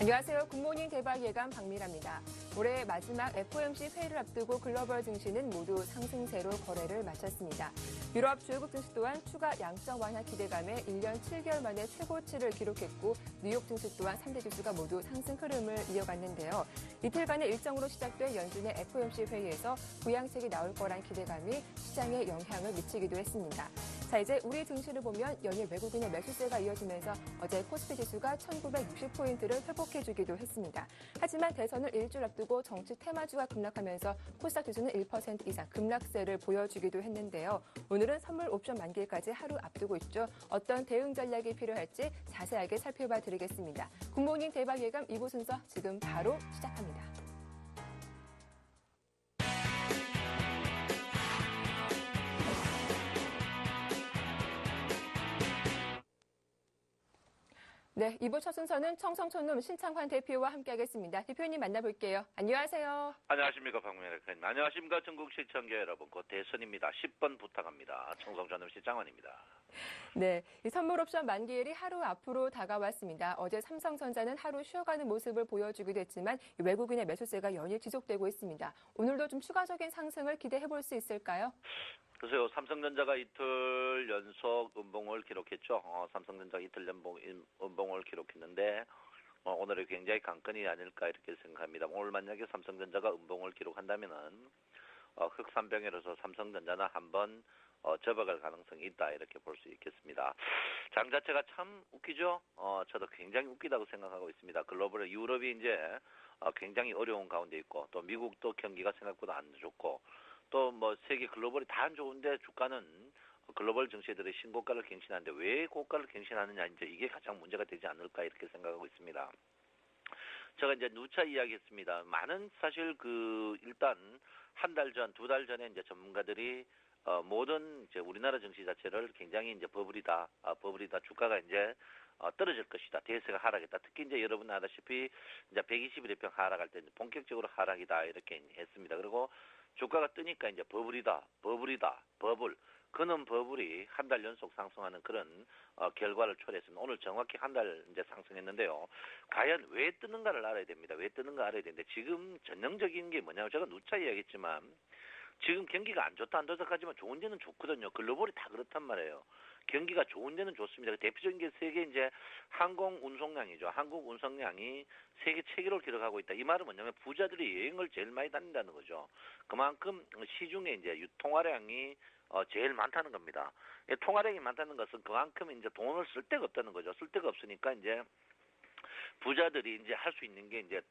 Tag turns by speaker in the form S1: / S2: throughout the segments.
S1: 안녕하세요. 굿모닝 대박 예감 박미라입니다. 올해 마지막 FOMC 회의를 앞두고 글로벌 증시는 모두 상승세로 거래를 마쳤습니다. 유럽 주요국 증시 또한 추가 양적 완화 기대감에 1년 7개월 만에 최고치를 기록했고 뉴욕 증시 또한 3대 지수가 모두 상승 흐름을 이어갔는데요. 이틀간의 일정으로 시작된 연준의 FOMC 회의에서 부양책이 나올 거란 기대감이 시장에 영향을 미치기도 했습니다. 자, 이제 우리 증시를 보면 연일 외국인의 매수세가 이어지면서 어제 코스피 지수가 1960포인트를 회복해주기도 했습니다. 하지만 대선을 일주일 앞두고 정치 테마주가 급락하면서 코스닥 지수는 1% 이상 급락세를 보여주기도 했는데요. 오늘은 선물 옵션 만기일까지 하루 앞두고 있죠. 어떤 대응 전략이 필요할지 자세하게 살펴봐 드리겠습니다. 굿모닝 대박 예감 2부 순서 지금 바로 시작합니다. 네, 2부 첫 순서는 청성촌놈 신창환 대표와 함께하겠습니다. 대표님 만나볼게요. 안녕하세요.
S2: 안녕하십니까, 박명래 대표님. 안녕하십니까, 전국 시청자 여러분. 곧 대선입니다. 10번 부탁합니다. 청성촌놈 신창환입니다.
S1: 네, 이 선물 옵션 만기일이 하루 앞으로 다가왔습니다. 어제 삼성전자는 하루 쉬어가는 모습을 보여주기도 했지만 외국인의 매수세가 연일 지속되고 있습니다. 오늘도 좀 추가적인 상승을 기대해볼 수 있을까요?
S2: 글쎄요, 삼성전자가 이틀 연속 음봉을 기록했죠. 삼성전자가 이틀 음봉을 기록했는데 오늘이 굉장히 강건이 아닐까 이렇게 생각합니다. 오늘 만약에 삼성전자가 음봉을 기록한다면은 흑삼병으로서 삼성전자는 한번 접어갈 가능성이 있다 이렇게 볼 수 있겠습니다. 장 자체가 참 웃기죠. 저도 굉장히 웃기다고 생각하고 있습니다. 글로벌 유럽이 이제 굉장히 어려운 가운데 있고 또 미국도 경기가 생각보다 안 좋고 또 뭐 세계 글로벌이 다 안 좋은데 주가는 글로벌 증시들의 신고가를 갱신하는데 왜 고가를 갱신하느냐 이제 이게 가장 문제가 되지 않을까 이렇게 생각하고 있습니다. 제가 이제 누차 이야기했습니다. 많은 사실 일단 한 달 전, 두 달 전에 이제 전문가들이 모든 이제 우리나라 증시 자체를 굉장히 이제 버블이다 주가가 이제 떨어질 것이다. 대세가 하락했다. 특히 이제 여러분 아다시피 이제 121일평 하락할 때 본격적으로 하락이다 이렇게 했습니다. 그리고 주가가 뜨니까 이제 버블이다. 버블. 그는 버블이 한 달 연속 상승하는 그런 결과를 초래했습니다. 오늘 정확히 한 달 이제 상승했는데요. 과연 왜 뜨는가를 알아야 됩니다. 왜 뜨는가 알아야 되는데 지금 전형적인 게 뭐냐면 제가 누차 이야기했지만 지금 경기가 안 좋다 안 좋다 하지만 좋은 데는 좋거든요. 글로벌이 다 그렇단 말이에요. 경기가 좋은 데는 좋습니다. 대표적인 게 세계 이제 항공 운송량이죠. 한국 운송량이 세계 최고를 기록하고 있다. 이 말은 뭐냐면 부자들이 여행을 제일 많이 다닌다는 거죠. 그만큼 시중에 이제 통화량이 제일 많다는 겁니다. 통화량이 많다는 것은 그만큼 이제 돈을 쓸 데가 없다는 거죠. 쓸 데가 없으니까 이제 부자들이 이제 할 수 있는 게 이제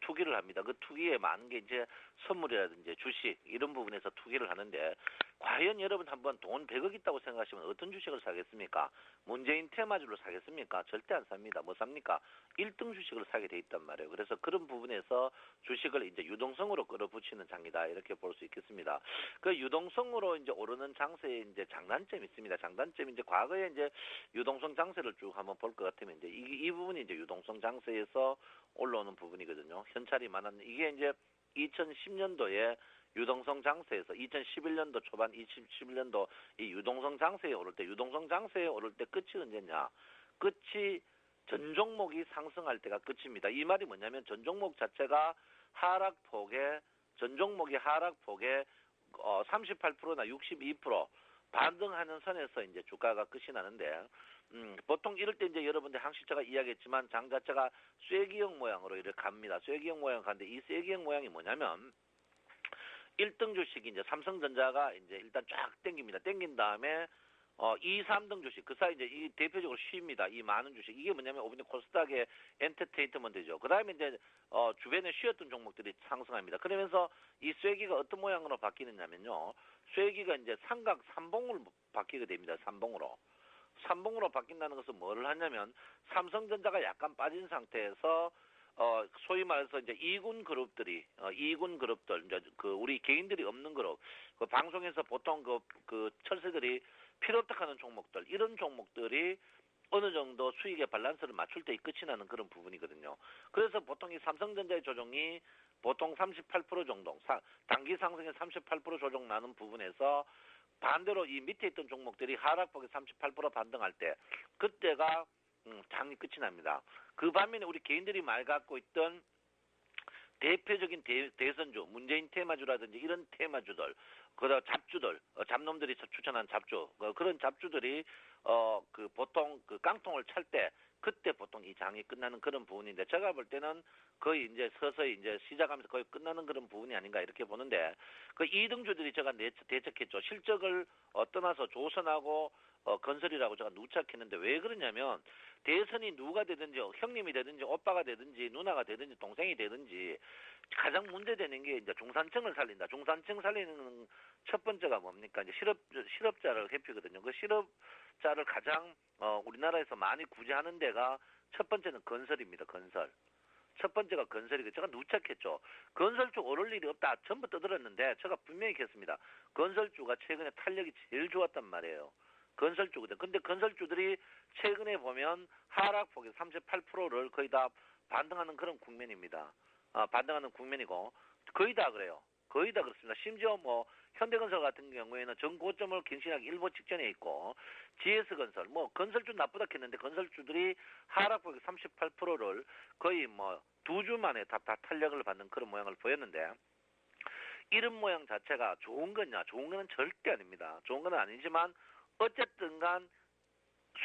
S2: 투기를 합니다. 그 투기에 많은 게 이제 선물이라든지 주식 이런 부분에서 투기를 하는데 과연 여러분 한번 돈 100억 있다고 생각하시면 어떤 주식을 사겠습니까? 문재인 테마주를 사겠습니까? 절대 안 삽니다. 뭐 삽니까? 1등 주식을 사게 돼 있단 말이에요. 그래서 그런 부분에서 주식을 이제 유동성으로 끌어붙이는 장이다 이렇게 볼 수 있겠습니다. 그 유동성으로 이제 오르는 장세에 이제 장단점이 있습니다. 장단점이 이제 과거에 이제 유동성 장세를 쭉 한번 볼 것 같으면 이제 이 부분이 이제 유동성 장세에서 올라오는 부분이거든요. 현찰이 많았는 이게 이제 2010년도에 유동성 장세에서 2011년도 초반 2011년도 이 유동성 장세에 오를 때 끝이 언제냐? 끝이 전 종목이 상승할 때가 끝입니다. 이 말이 뭐냐면 전 종목 자체가 하락폭에 전 종목이 하락폭에 38%나 62% 반등하는 선에서 이제 주가가 끝이 나는데 보통 이럴 때 이제 여러분들 항상 제가 이야기했지만 장 자체가 쐐기형 모양으로 이렇게 갑니다. 쐐기형 모양 가는데 이 쐐기형 모양이 뭐냐면 1등 주식이 이제 삼성전자가 이제 일단 쫙 땡깁니다. 땡긴 다음에 2, 3등 주식 그 사이 이제 이 대표적으로 쉬입니다. 이 많은 주식 이게 뭐냐면 오늘 코스닥의 엔터테인먼트죠. 그 다음에 이제 주변에 쉬었던 종목들이 상승합니다. 그러면서 이 쐐기가 어떤 모양으로 바뀌느냐면요. 쐐기가 이제 삼각 삼봉으로 바뀌게 됩니다. 삼봉으로 바뀐다는 것은 뭐를 하냐면 삼성전자가 약간 빠진 상태에서 소위 말해서 이제 이군 그룹들 이제 그 우리 개인들이 없는 그룹 그 방송에서 보통 그 철새들이 필요탁하는 종목들 이런 종목들이 어느 정도 수익의 밸런스를 맞출 때 끝이 나는 그런 부분이거든요. 그래서 보통 이 삼성전자의 조정이 보통 38% 정도 단기 상승에 38% 조정 나는 부분에서 반대로 이 밑에 있던 종목들이 하락폭에 38% 반등할 때 그때가 장이 끝이 납니다. 그 반면에 우리 개인들이 많이 갖고 있던 대표적인 대선주, 문재인 테마주라든지 이런 테마주들, 그다음 잡주들, 잡놈들이 추천한 잡주, 그런 잡주들이 그 보통 그 깡통을 찰 때 그때 보통 이 장이 끝나는 그런 부분인데 제가 볼 때는 거의 이제 서서히 이제 시작하면서 거의 끝나는 그런 부분이 아닌가 이렇게 보는데 그 2등주들이 제가 대척했죠. 실적을 떠나서 조선하고 건설이라고 제가 누착했는데 왜 그러냐면 대선이 누가 되든지 형님이 되든지 오빠가 되든지 누나가 되든지 동생이 되든지 가장 문제되는 게 이제 중산층을 살린다. 중산층 살리는 첫 번째가 뭡니까? 이제 실업자를 회피거든요. 그 실업자를 가장 우리나라에서 많이 구제하는 데가 첫 번째는 건설입니다. 건설. 첫 번째가 건설이고 제가 누착했죠. 건설주 오를 일이 없다. 전부 떠들었는데 제가 분명히 했습니다. 건설주가 최근에 탄력이 제일 좋았단 말이에요. 건설주거든. 근데 건설주들이 최근에 보면 하락폭이 38%를 거의 다 반등하는 그런 국면입니다. 반등하는 국면이고 거의 다 그래요. 거의 다 그렇습니다. 심지어 뭐 현대건설 같은 경우에는 전고점을 갱신하기 일보 직전에 있고 GS건설 뭐 건설주 나쁘다 했는데 건설주들이 하락폭이 38%를 거의 뭐 2주 만에 다 탄력을 받는 그런 모양을 보였는데 이런 모양 자체가 좋은 거냐? 좋은 거는 절대 아닙니다. 좋은 건 아니지만 어쨌든 간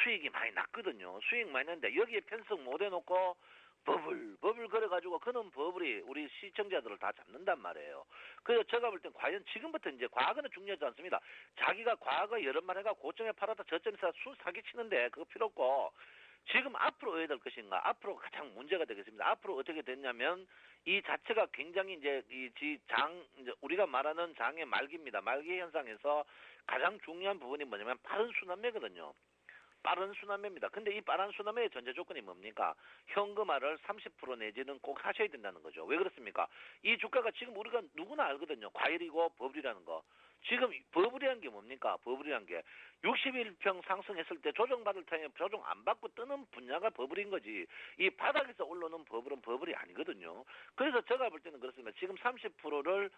S2: 수익이 많이 났거든요. 수익 많이 났는데 여기에 편성 못 해놓고 버블 걸어가지고 그런 버블이 우리 시청자들을 다 잡는단 말이에요. 그래서 제가 볼 땐 과연 지금부터 이제 과거는 중요하지 않습니다. 자기가 과거 여러 말 해가 고점에 팔았다 저점에서 사기치는데 그거 필요 없고 지금 앞으로 어떻게 될 것인가? 앞으로 가장 문제가 되겠습니다. 앞으로 어떻게 됐냐면 이 자체가 굉장히 이제 이제 우리가 말하는 장의 말기입니다. 말기 현상에서 가장 중요한 부분이 뭐냐면 빠른 순환매거든요. 빠른 순환매입니다. 근데 이 빠른 순환매의 전제 조건이 뭡니까? 현금화를 30% 내지는 꼭 하셔야 된다는 거죠. 왜 그렇습니까? 이 주가가 지금 우리가 누구나 알거든요. 과열이고 버블이라는 거. 지금 버블이라는 게 뭡니까? 버블이라는 게 61평 상승했을 때 조정받을 타임에 조정 안 받고 뜨는 분야가 버블인 거지. 이 바닥에서 올라오는 버블은 버블이 아니거든요. 그래서 제가 볼 때는 그렇습니다. 지금 30%를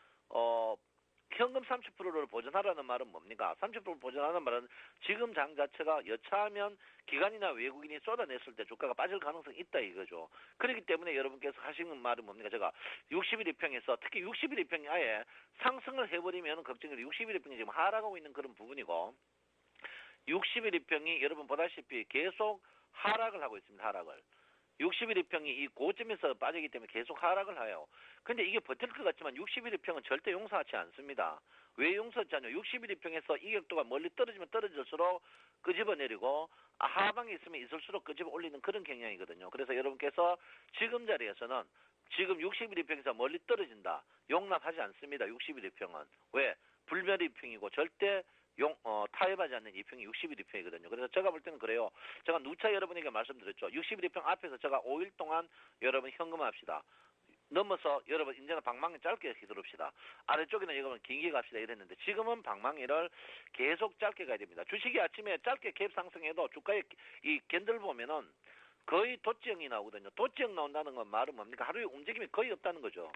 S2: 현금 30%를 보전하라는 말은 뭡니까? 30% 보전하는 말은 지금 장 자체가 여차하면 기관이나 외국인이 쏟아냈을 때 주가가 빠질 가능성이 있다 이거죠. 그렇기 때문에 여러분께서 하시는 말은 뭡니까? 제가 60일 2평에서 특히 60일 2평이 아예 상승을 해버리면 걱정이 60일 2평이 지금 하락하고 있는 그런 부분이고 60일 2평이 여러분 보다시피 계속 하락을 하고 있습니다. 하락을. 60일 2평이 이 고점에서 빠지기 때문에 계속 하락을 해요. 근데 이게 버틸 것 같지만 60일 2평은 절대 용서하지 않습니다. 왜 용서하지 않냐? 60일 2평에서 이격도가 멀리 떨어지면 떨어질수록 끄집어내리고 하방에 있으면 있을수록 끄집어 올리는 그런 경향이거든요. 그래서 여러분께서 지금 자리에서는 지금 60일 2평에서 멀리 떨어진다. 용납하지 않습니다. 60일 2평은. 왜? 불멸 2평이고 절대 타협하지 않는 2평이 60일 2평이거든요. 그래서 제가 볼 때는 그래요. 제가 누차 여러분에게 말씀드렸죠. 60일 2평 앞에서 제가 5일 동안 여러분 현금합시다. 넘어서 여러분 이제는 방망이 짧게 휘두릅시다. 아래쪽에는 여러분 길게 갑시다 이랬는데 지금은 방망이를 계속 짧게 가야 됩니다. 주식이 아침에 짧게 갭 상승해도 주가의 이 캔들 보면은 거의 도지형이 나오거든요. 도지형 나온다는 건 말은 뭡니까? 하루에 움직임이 거의 없다는 거죠.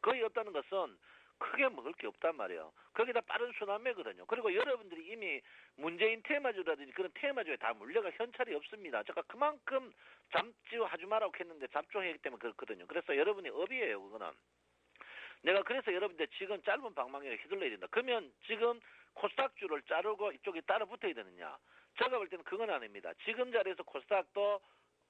S2: 거의 없다는 것은 크게 먹을 게 없단 말이에요. 거기다 빠른 순환매거든요. 그리고 여러분들이 이미 문재인 테마주라든지 그런 테마주에 다 물려가 현찰이 없습니다. 제가 그만큼 잠지하지 말라고 했는데 잡종이기 때문에 그렇거든요. 그래서 여러분이 업이에요, 그거는. 내가 그래서 여러분들 지금 짧은 방망이에 휘둘러야 된다. 그러면 지금 코스닥주를 자르고 이쪽에 따라 붙어야 되느냐? 제가 볼 때는 그건 아닙니다. 지금 자리에서 코스닥도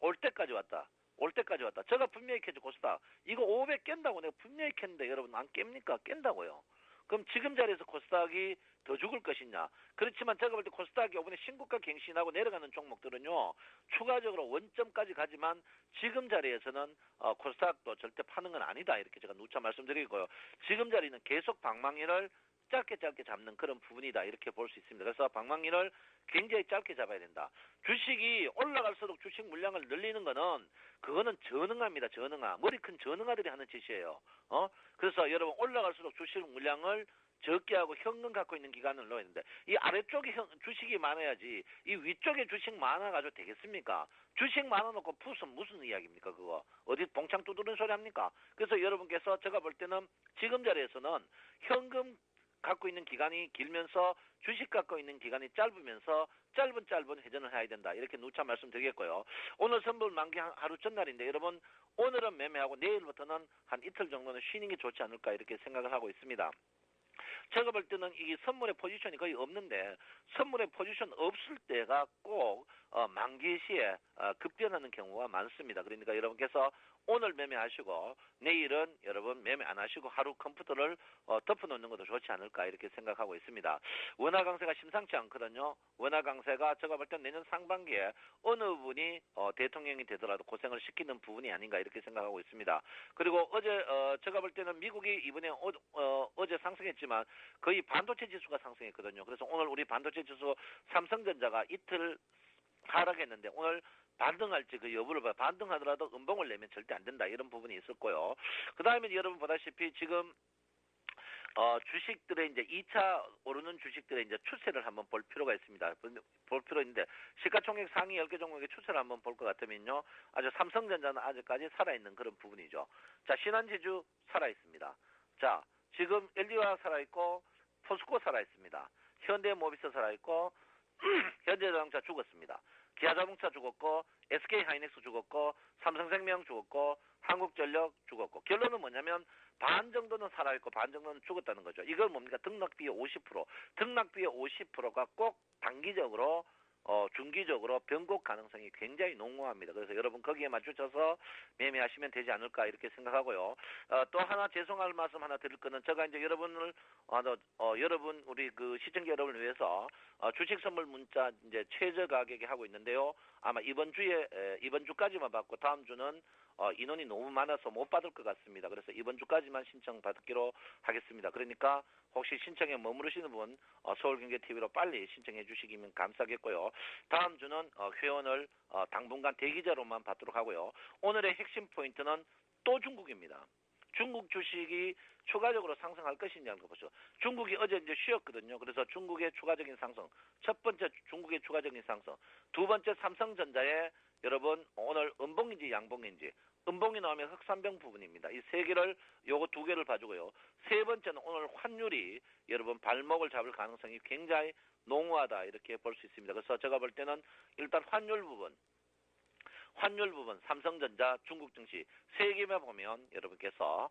S2: 올 때까지 왔다. 올 때까지 왔다. 제가 분명히 켰죠, 코스닥. 이거 500 깬다고 내가 분명히 켰는데 여러분 안 깹니까? 깬다고요. 그럼 지금 자리에서 코스닥이 더 죽을 것이냐? 그렇지만 제가 볼 때 코스닥이 이번에 신고가 갱신하고 내려가는 종목들은요, 추가적으로 원점까지 가지만 지금 자리에서는 코스닥도 절대 파는 건 아니다. 이렇게 제가 누차 말씀드리고요. 지금 자리는 계속 방망이를 짧게 잡는 그런 부분이다. 이렇게 볼 수 있습니다. 그래서 방망이를 굉장히 짧게 잡아야 된다. 주식이 올라갈수록 주식 물량을 늘리는 거는 그거는 전응합니다. 전응아. 머리 큰 전응아들이 하는 짓이에요. 그래서 여러분 올라갈수록 주식 물량을 적게 하고 현금 갖고 있는 기간을 넣어야 되는데 이 아래쪽에 주식이 많아야지 이 위쪽에 주식 많아가지고 되겠습니까? 주식 많아놓고 푸스 무슨 이야기입니까 그거? 어디 봉창 두드리는 소리 합니까? 그래서 여러분께서 제가 볼 때는 지금 자리에서는 현금 갖고 있는 기간이 길면서 주식 갖고 있는 기간이 짧으면서 짧은 회전을 해야 된다. 이렇게 누차 말씀드리겠고요. 오늘 선물 만기 하루 전날인데 여러분 오늘은 매매하고 내일부터는 한 이틀 정도는 쉬는 게 좋지 않을까 이렇게 생각을 하고 있습니다. 제가 볼 때는 이 선물의 포지션이 거의 없는데 선물의 포지션 없을 때가 꼭 만기 시에 급변하는 경우가 많습니다. 그러니까 여러분께서 오늘 매매하시고 내일은 여러분 매매 안 하시고 하루 컴퓨터를 덮어놓는 것도 좋지 않을까 이렇게 생각하고 있습니다. 원화 강세가 심상치 않거든요. 원화 강세가 제가 볼 때 내년 상반기에 어느 분이 대통령이 되더라도 고생을 시키는 부분이 아닌가 이렇게 생각하고 있습니다. 그리고 어제 제가 볼 때는 미국이 이번에 어제 상승했지만 거의 반도체 지수가 상승했거든요. 그래서 오늘 우리 반도체 지수 삼성전자가 이틀 하락했는데 오늘 반등할지 그 여부를 봐. 반등하더라도 음봉을 내면 절대 안 된다. 이런 부분이 있었고요. 그 다음에 여러분 보다시피 지금 주식들의 이제 2차 오르는 주식들의 이제 추세를 한번 볼 필요가 있습니다. 볼 필요 있는데 시가총액 상위 10개 종목의 추세를 한번 볼 것 같으면요. 아주 삼성전자는 아직까지 살아있는 그런 부분이죠. 자, 신한지주 살아있습니다. 자, 지금 LG화학 살아있고 포스코 살아있습니다. 현대모비스 살아있고 현대자동차 죽었습니다. 기아자동차 죽었고 SK하이닉스 죽었고 삼성생명 죽었고 한국전력 죽었고 결론은 뭐냐면 반 정도는 살아있고 반 정도는 죽었다는 거죠. 이걸 뭡니까? 등락비의 50%. 등락비의 50%가 꼭 단기적으로 중기적으로 변곡 가능성이 굉장히 농후합니다. 그래서 여러분 거기에 맞추셔서 매매하시면 되지 않을까 이렇게 생각하고요. 또 하나 죄송할 말씀 하나 드릴 거는 제가 이제 여러분을 여러분 우리 그 시청자 여러분을 위해서 주식 선물 문자 이제 최저 가격에 하고 있는데요. 아마 이번 주까지만 받고 다음 주는 인원이 너무 많아서 못 받을 것 같습니다. 그래서 이번 주까지만 신청 받기로 하겠습니다. 그러니까 혹시 신청에 머무르시는 분 서울경제TV로 빨리 신청해 주시기면 감사하겠고요. 다음 주는 회원을 당분간 대기자로만 받도록 하고요. 오늘의 핵심 포인트는 또 중국입니다. 중국 주식이 추가적으로 상승할 것이냐는 거 보죠. 중국이 어제 이제 쉬었거든요. 그래서 중국의 추가적인 상승. 첫 번째 중국의 추가적인 상승. 두 번째 삼성전자의 여러분 오늘 음봉인지 양봉인지 음봉이 나오면 흑산병 부분입니다. 이 세 개를 요거 두 개를 봐주고요. 세 번째는 오늘 환율이 여러분 발목을 잡을 가능성이 굉장히 농후하다 이렇게 볼 수 있습니다. 그래서 제가 볼 때는 일단 환율 부분 삼성전자, 중국 증시 세 개만 보면 여러분께서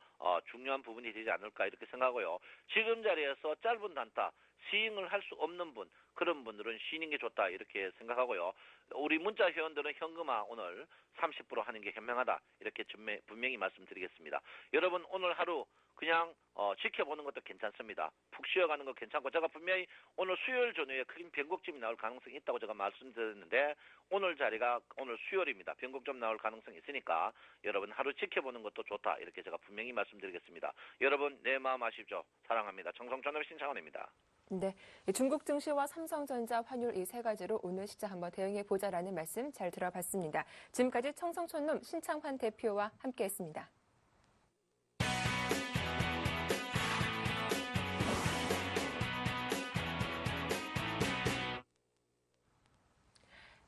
S2: 중요한 부분이 되지 않을까 이렇게 생각하고요. 지금 자리에서 짧은 단타 스윙을 할 수 없는 분 그런 분들은 쉬는 게 좋다 이렇게 생각하고요. 우리 문자 회원들은 현금화 오늘 30% 하는 게 현명하다 이렇게 분명히 말씀드리겠습니다. 여러분 오늘 하루 그냥 지켜보는 것도 괜찮습니다. 푹 쉬어가는 거 괜찮고 제가 분명히 오늘 수요일 전후에 큰 변곡점이 나올 가능성이 있다고 제가 말씀드렸는데 오늘 자리가 오늘 수요일입니다. 변곡점 나올 가능성이 있으니까 여러분 하루 지켜보는 것도 좋다 이렇게 제가 분명히 말씀드리겠습니다. 여러분 내 마음 아십시오. 사랑합니다. 청송천업의 신창원입니다.
S1: 네, 중국 증시와 삼성전자 환율 이 세 가지로 오늘 시장 한번 대응해 보자라는 말씀 잘 들어봤습니다. 지금까지 청성촌놈 신창환 대표와 함께했습니다.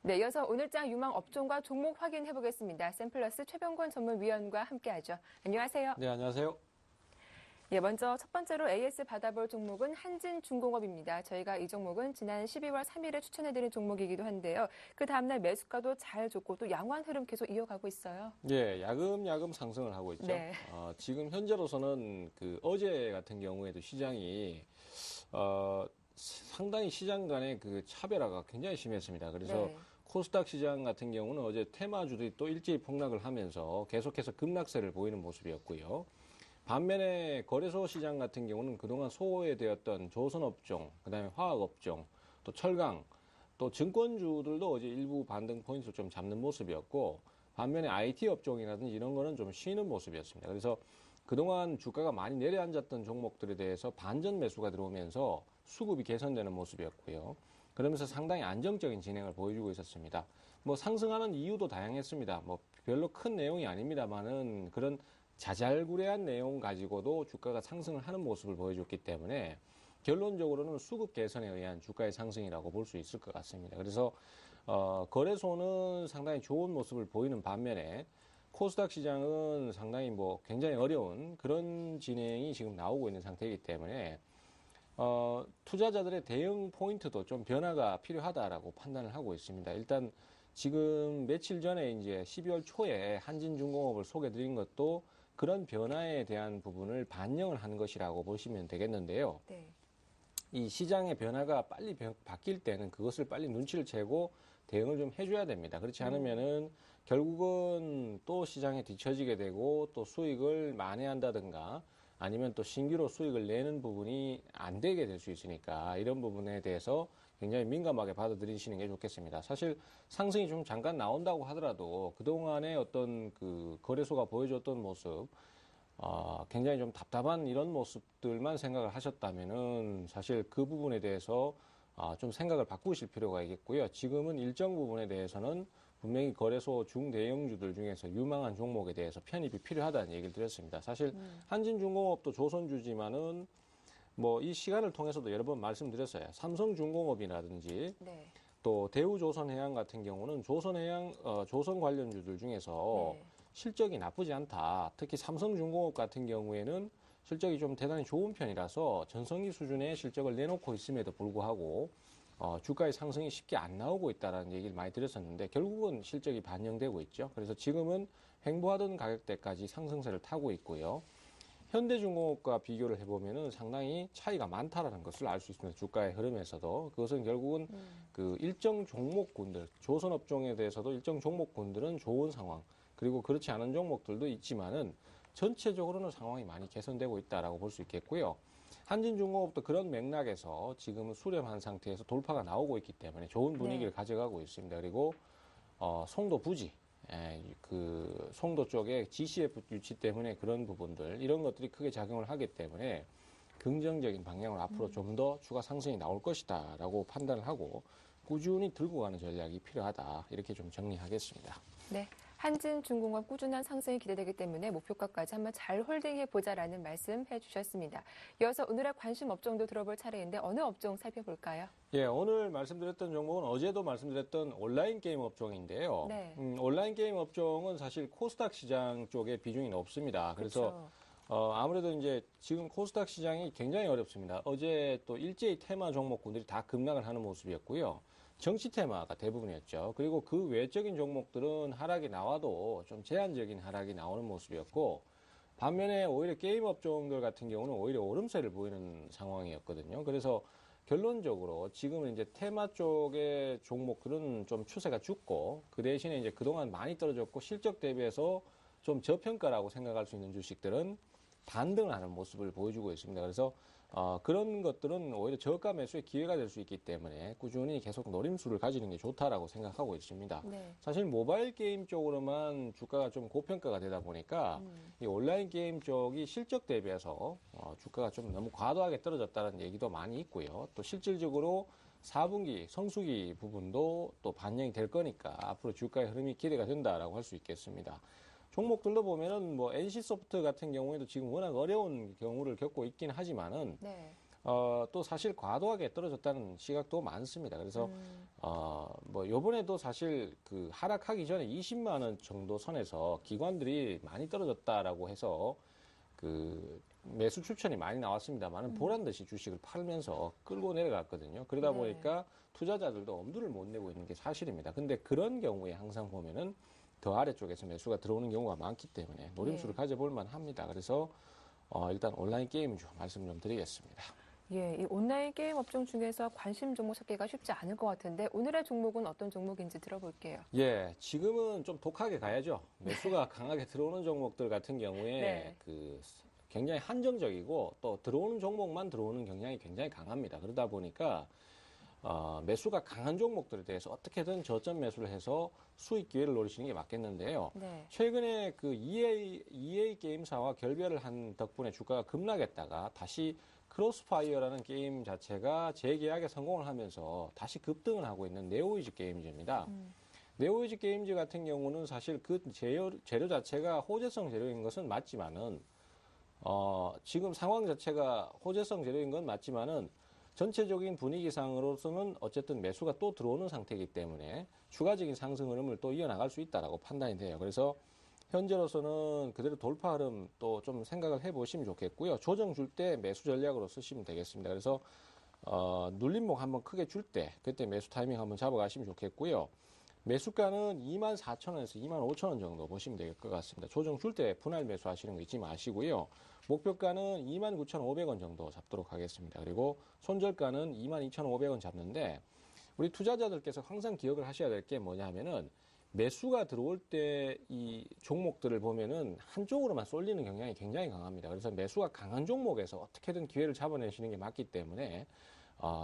S1: 네, 이어서 오늘장 유망 업종과 종목 확인해 보겠습니다. 샘플러스 최병권 전문위원과 함께하죠. 안녕하세요.
S3: 네, 안녕하세요.
S1: 예, 먼저 첫 번째로 AS 받아볼 종목은 한진중공업입니다. 저희가 이 종목은 지난 12월 3일에 추천해드린 종목이기도 한데요. 그 다음날 매수가도 잘 좋고 또 양호한 흐름 계속 이어가고 있어요.
S3: 예, 야금야금 상승을 하고 있죠.
S1: 네.
S3: 지금 현재로서는 그 어제 같은 경우에도 시장이 상당히 시장 간의 그 차별화가 굉장히 심했습니다. 그래서
S1: 네.
S3: 코스닥 시장 같은 경우는 어제 테마주들이 또 일제히 폭락을 하면서 계속해서 급락세를 보이는 모습이었고요. 반면에 거래소 시장 같은 경우는 그동안 소외되었던 조선업종, 그다음에 화학업종, 또 철강, 또 증권주들도 어제 일부 반등 포인트를 좀 잡는 모습이었고, 반면에 IT 업종이라든지 이런 거는 좀 쉬는 모습이었습니다. 그래서 그동안 주가가 많이 내려앉았던 종목들에 대해서 반전 매수가 들어오면서 수급이 개선되는 모습이었고요. 그러면서 상당히 안정적인 진행을 보여주고 있었습니다. 뭐 상승하는 이유도 다양했습니다. 뭐 별로 큰 내용이 아닙니다만은 그런 자잘구레한 내용 가지고도 주가가 상승을 하는 모습을 보여줬기 때문에 결론적으로는 수급 개선에 의한 주가의 상승이라고 볼 수 있을 것 같습니다. 그래서 거래소는 상당히 좋은 모습을 보이는 반면에 코스닥 시장은 상당히 뭐 굉장히 어려운 그런 진행이 지금 나오고 있는 상태이기 때문에 투자자들의 대응 포인트도 좀 변화가 필요하다라고 판단을 하고 있습니다. 일단 지금 며칠 전에 이제 12월 초에 한진중공업을 소개드린 것도 그런 변화에 대한 부분을 반영을 한 것이라고 보시면 되겠는데요.
S1: 네.
S3: 이 시장의 변화가 빨리 바뀔 때는 그것을 빨리 눈치를 채고 대응을 좀 해줘야 됩니다. 그렇지 않으면은 결국은 또 시장에 뒤처지게 되고 또 수익을 만회한다든가 아니면 또 신규로 수익을 내는 부분이 안 되게 될 수 있으니까 이런 부분에 대해서 굉장히 민감하게 받아들이시는 게 좋겠습니다. 사실 상승이 좀 잠깐 나온다고 하더라도 그동안의 어떤 그 거래소가 보여줬던 모습, 굉장히 좀 답답한 이런 모습들만 생각을 하셨다면은 사실 그 부분에 대해서 좀 생각을 바꾸실 필요가 있겠고요. 지금은 일정 부분에 대해서는 분명히 거래소 중대형주들 중에서 유망한 종목에 대해서 편입이 필요하다는 얘기를 드렸습니다. 사실 한진중공업도 조선주지만은 뭐 이 시간을 통해서도 여러 번 말씀드렸어요. 삼성중공업이라든지
S1: 네.
S3: 또 대우조선해양 같은 경우는 조선 관련주들 중에서
S1: 네.
S3: 실적이 나쁘지 않다. 특히 삼성중공업 같은 경우에는 실적이 좀 대단히 좋은 편이라서 전성기 수준의 실적을 내놓고 있음에도 불구하고 주가의 상승이 쉽게 안 나오고 있다는 얘기를 많이 드렸었는데 결국은 실적이 반영되고 있죠. 그래서 지금은 횡보하던 가격대까지 상승세를 타고 있고요. 현대중공업과 비교를 해보면은 상당히 차이가 많다라는 것을 알 수 있습니다. 주가의 흐름에서도. 그것은 결국은 그 일정 종목군들, 조선업종에 대해서도 일정 종목군들은 좋은 상황, 그리고 그렇지 않은 종목들도 있지만은 전체적으로는 상황이 많이 개선되고 있다라고 볼 수 있겠고요. 한진중공업도 그런 맥락에서 지금은 수렴한 상태에서 돌파가 나오고 있기 때문에 좋은 분위기를
S1: 네.
S3: 가져가고 있습니다. 그리고 송도 부지, 그 송도 쪽에 GCF 유치 때문에 그런 부분들 이런 것들이 크게 작용을 하기 때문에 긍정적인 방향으로 앞으로 좀 더 추가 상승이 나올 것이다라고 판단을 하고 꾸준히 들고 가는 전략이 필요하다 이렇게 좀 정리하겠습니다.
S1: 네. 한진중공업 꾸준한 상승이 기대되기 때문에 목표가까지 한번 잘 홀딩해보자라는 말씀 해주셨습니다. 이어서 오늘의 관심 업종도 들어볼 차례인데 어느 업종 살펴볼까요?
S3: 예, 오늘 말씀드렸던 종목은 어제도 말씀드렸던 온라인 게임 업종인데요.
S1: 네.
S3: 온라인 게임 업종은 사실 코스닥 시장 쪽에 비중이 높습니다. 그래서
S1: 그렇죠.
S3: 아무래도 이제 지금 코스닥 시장이 굉장히 어렵습니다. 어제 또 일제히 테마 종목군들이 다 급락을 하는 모습이었고요. 정치 테마가 대부분이었죠. 그리고 그 외적인 종목들은 하락이 나와도 좀 제한적인 하락이 나오는 모습이었고, 반면에 오히려 게임 업종들 같은 경우는 오히려 오름세를 보이는 상황이었거든요. 그래서 결론적으로 지금은 이제 테마 쪽의 종목들은 좀 추세가 죽고, 그 대신에 이제 그동안 많이 떨어졌고 실적 대비해서 좀 저평가라고 생각할 수 있는 주식들은 반등을 하는 모습을 보여주고 있습니다. 그래서 그런 것들은 오히려 저가 매수의 기회가 될 수 있기 때문에 꾸준히 계속 노림수를 가지는 게 좋다라고 생각하고 있습니다.
S1: 네.
S3: 사실 모바일 게임 쪽으로만 주가가 좀 고평가가 되다 보니까 이 온라인 게임 쪽이 실적 대비해서 주가가 좀 너무 과도하게 떨어졌다는 얘기도 많이 있고요. 또 실질적으로 4분기 성수기 부분도 또 반영이 될 거니까 앞으로 주가의 흐름이 기대가 된다라고 할 수 있겠습니다. 종목들로 보면은 뭐 NC소프트 같은 경우에도 지금 워낙 어려운 경우를 겪고 있긴 하지만은
S1: 네.
S3: 또 사실 과도하게 떨어졌다는 시각도 많습니다. 그래서 뭐 요번에도 사실 그 하락하기 전에 20만 원 정도 선에서 기관들이 많이 떨어졌다라고 해서 그 매수 추천이 많이 나왔습니다만 보란 듯이 주식을 팔면서 끌고 내려갔거든요. 그러다
S1: 네.
S3: 보니까 투자자들도 엄두를 못 내고 있는 게 사실입니다. 근데 그런 경우에 항상 보면은 더 아래쪽에서 매수가 들어오는 경우가 많기 때문에 노림수를
S1: 네.
S3: 가져볼 만합니다. 그래서 일단 온라인 게임주 말씀 좀 드리겠습니다.
S1: 예, 이 온라인 게임 업종 중에서 관심 종목 찾기가 쉽지 않을 것 같은데 오늘의 종목은 어떤 종목인지 들어볼게요.
S3: 예, 지금은 좀 독하게 가야죠. 매수가 강하게 들어오는 종목들 같은 경우에
S1: 네.
S3: 굉장히 한정적이고 또 들어오는 종목만 들어오는 경향이 굉장히 강합니다. 그러다 보니까 매수가 강한 종목들에 대해서 어떻게든 저점 매수를 해서 수익 기회를 노리시는 게 맞겠는데요.
S1: 네.
S3: 최근에 그 EA 게임사와 결별을 한 덕분에 주가가 급락했다가 다시 크로스파이어라는 게임 자체가 재계약에 성공을 하면서 다시 급등을 하고 있는 네오이즈 게임즈입니다. 네오이즈 게임즈 같은 경우는 사실 그 재료 자체가 호재성 재료인 것은 맞지만은 지금 상황 자체가 호재성 재료인 건 맞지만은 전체적인 분위기상으로서는 어쨌든 매수가 또 들어오는 상태이기 때문에 추가적인 상승 흐름을 또 이어나갈 수 있다라고 판단이 돼요. 그래서 현재로서는 그대로 돌파 흐름 또 좀 생각을 해보시면 좋겠고요. 조정 줄 때 매수 전략으로 쓰시면 되겠습니다. 그래서 눌림목 한번 크게 줄 때 그때 매수 타이밍 한번 잡아가시면 좋겠고요. 매수가는 24,000원에서 25,000원 정도 보시면 될 것 같습니다. 조정 줄 때 분할 매수하시는 거 잊지 마시고요. 목표가는 29,500원 정도 잡도록 하겠습니다. 그리고 손절가는 22,500원 잡는데 우리 투자자들께서 항상 기억을 하셔야 될 게 뭐냐면은 매수가 들어올 때 이 종목들을 보면은 한쪽으로만 쏠리는 경향이 굉장히 강합니다. 그래서 매수가 강한 종목에서 어떻게든 기회를 잡아내시는 게 맞기 때문에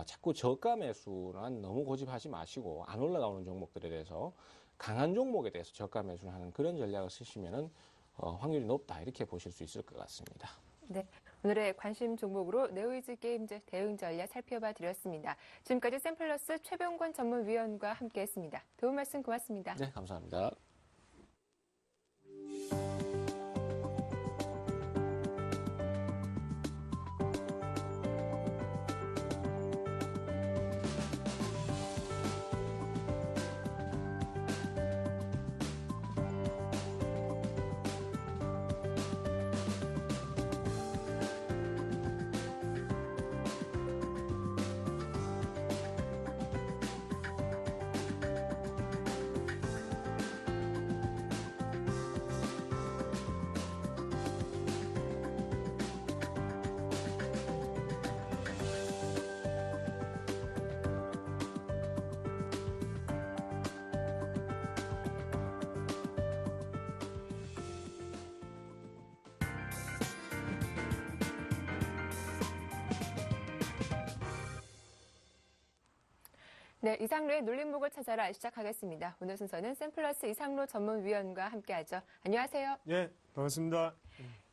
S3: 자꾸 저가 매수는 너무 고집하지 마시고 안 올라가는 종목들에 대해서 강한 종목에 대해서 저가 매수를 하는 그런 전략을 쓰시면은 확률이 높다 이렇게 보실 수 있을 것 같습니다.
S1: 네. 오늘의 관심 종목으로 네오이즈 게임즈 대응 전략 살펴봐 드렸습니다. 지금까지 샘플러스 최병권 전문위원과 함께했습니다. 도움 말씀 고맙습니다.
S3: 네, 감사합니다.
S1: 네, 이상로의 눌림목을 찾아라 시작하겠습니다. 오늘 순서는 샘플러스 이상로 전문위원과 함께하죠. 안녕하세요.
S4: 예, 반갑습니다.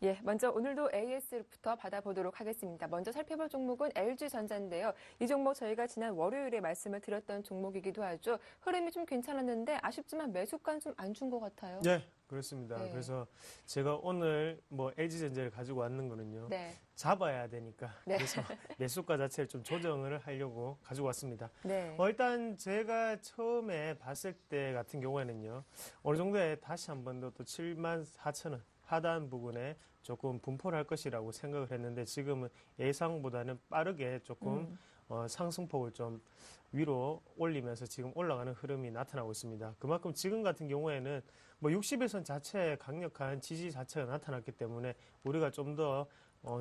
S1: 예, 먼저 오늘도 AS부터 받아보도록 하겠습니다. 먼저 살펴볼 종목은 LG전자인데요. 이 종목 저희가 지난 월요일에 말씀을 드렸던 종목이기도 하죠. 흐름이 좀 괜찮았는데 아쉽지만 매수가는 좀 안 준 것 같아요.
S4: 예, 그렇습니다.
S1: 네.
S4: 그래서 제가 오늘 LG전자를 가지고 왔는 거는요.
S1: 네.
S4: 잡아야 되니까.
S1: 네.
S4: 그래서 매수가 자체를 좀 조정을 하려고 가지고 왔습니다.
S1: 네.
S4: 일단 제가 처음에 봤을 때 같은 경우에는요. 어느 정도에 다시 한 번 더 또 74,000원 하단 부분에 조금 분포를 할 것이라고 생각을 했는데 지금은 예상보다는 빠르게 조금 상승폭을 좀 위로 올리면서 지금 올라가는 흐름이 나타나고 있습니다. 그만큼 지금 같은 경우에는 60일선 자체에 강력한 지지 자체가 나타났기 때문에 우리가 좀 더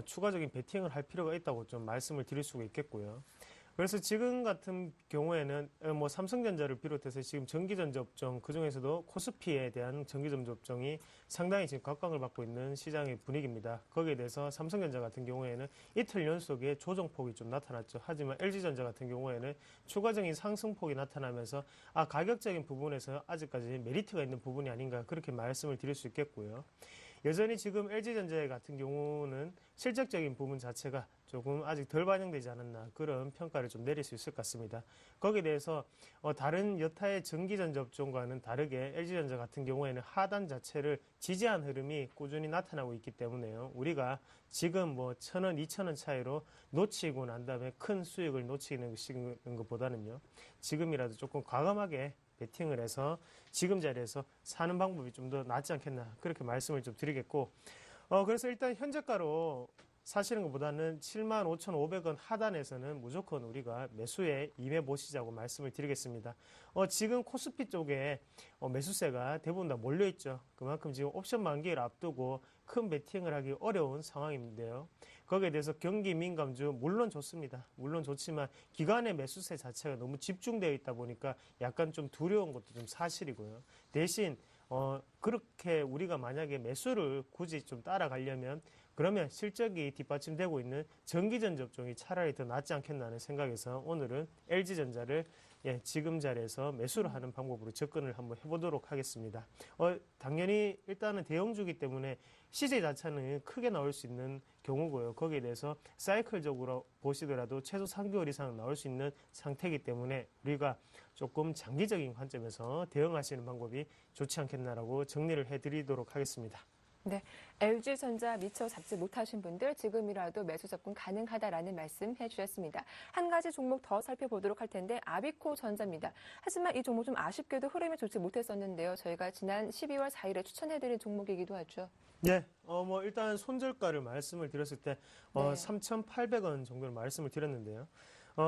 S4: 추가적인 베팅을 할 필요가 있다고 좀 말씀을 드릴 수가 있겠고요. 그래서 지금 같은 경우에는 삼성전자를 비롯해서 지금 전기전자 업종 그중에서도 코스피에 대한 전기전자 업종이 상당히 지금 각광을 받고 있는 시장의 분위기입니다. 거기에 대해서 삼성전자 같은 경우에는 이틀 연속의 조정폭이 좀 나타났죠. 하지만 LG전자 같은 경우에는 추가적인 상승폭이 나타나면서 가격적인 부분에서 아직까지 메리트가 있는 부분이 아닌가 그렇게 말씀을 드릴 수 있겠고요. 여전히 지금 LG전자 같은 경우는 실적적인 부분 자체가 조금 아직 덜 반영되지 않았나 그런 평가를 좀 내릴 수 있을 것 같습니다. 거기에 대해서 다른 여타의 전기전자 업종과는 다르게 LG전자 같은 경우에는 하단 자체를 지지한 흐름이 꾸준히 나타나고 있기 때문에요. 우리가 지금 1,000원, 2,000원 차이로 놓치고 난 다음에 큰 수익을 놓치는 것보다는요. 지금이라도 조금 과감하게 베팅을 해서 지금 자리에서 사는 방법이 좀 더 낫지 않겠나 그렇게 말씀을 좀 드리겠고 그래서 일단 현재가로 사시는 것보다는 75,500원 하단에서는 무조건 우리가 매수에 임해 보시자고 말씀을 드리겠습니다. 지금 코스피 쪽에 매수세가 대부분 다 몰려 있죠. 그만큼 지금 옵션 만기를 앞두고 큰 베팅을 하기 어려운 상황인데요. 거기에 대해서 경기 민감주 물론 좋습니다. 물론 좋지만 기관의 매수세 자체가 너무 집중되어 있다 보니까 약간 좀 두려운 것도 좀 사실이고요. 대신 그렇게 우리가 만약에 매수를 굳이 좀 따라가려면 그러면 실적이 뒷받침되고 있는 전기전 접종이 차라리 더 낫지 않겠나는 생각에서 오늘은 LG전자를 지금 자리에서 매수를 하는 방법으로 접근을 한번 해보도록 하겠습니다. 당연히 일단은 대형주기 때문에 시세 자체는 크게 나올 수 있는 경우고요. 거기에 대해서 사이클적으로 보시더라도 최소 3개월 이상 나올 수 있는 상태이기 때문에 우리가 조금 장기적인 관점에서 대응하시는 방법이 좋지 않겠나라고 정리를 해드리도록 하겠습니다.
S1: 네, LG전자 미처 잡지 못하신 분들 지금이라도 매수 접근 가능하다라는 말씀 해주셨습니다. 한 가지 종목 더 살펴보도록 할 텐데 아비코 전자입니다. 하지만 이 종목 좀 아쉽게도 흐름이 좋지 못했었는데요. 저희가 지난 12월 4일에 추천해드린 종목이기도 하죠.
S4: 네, 일단 손절가를 말씀을 드렸을 때
S1: 네.
S4: 3,800원 정도를 말씀을 드렸는데요.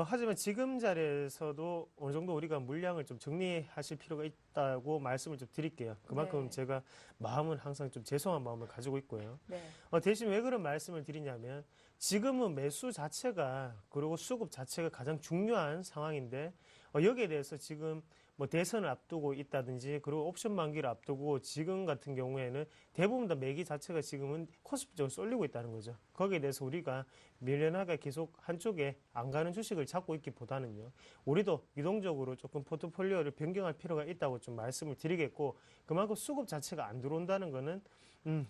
S4: 하지만 지금 자리에서도 어느 정도 우리가 물량을 좀 정리하실 필요가 있다고 말씀을 좀 드릴게요. 그만큼
S1: 네.
S4: 제가 마음은 항상 좀 죄송한 마음을 가지고 있고요.
S1: 네.
S4: 대신 왜 그런 말씀을 드리냐면 지금은 매수 자체가 그리고 수급 자체가 가장 중요한 상황인데 여기에 대해서 지금 뭐 대선을 앞두고 있다든지 그리고 옵션 만기를 앞두고 지금 같은 경우에는 대부분 다 매기 자체가 지금은 코스피 쪽으로 쏠리고 있다는 거죠. 거기에 대해서 우리가 밀려나게 계속 한쪽에 안 가는 주식을 잡고 있기보다는요. 우리도 유동적으로 조금 포트폴리오를 변경할 필요가 있다고 좀 말씀을 드리겠고 그만큼 수급 자체가 안 들어온다는 거는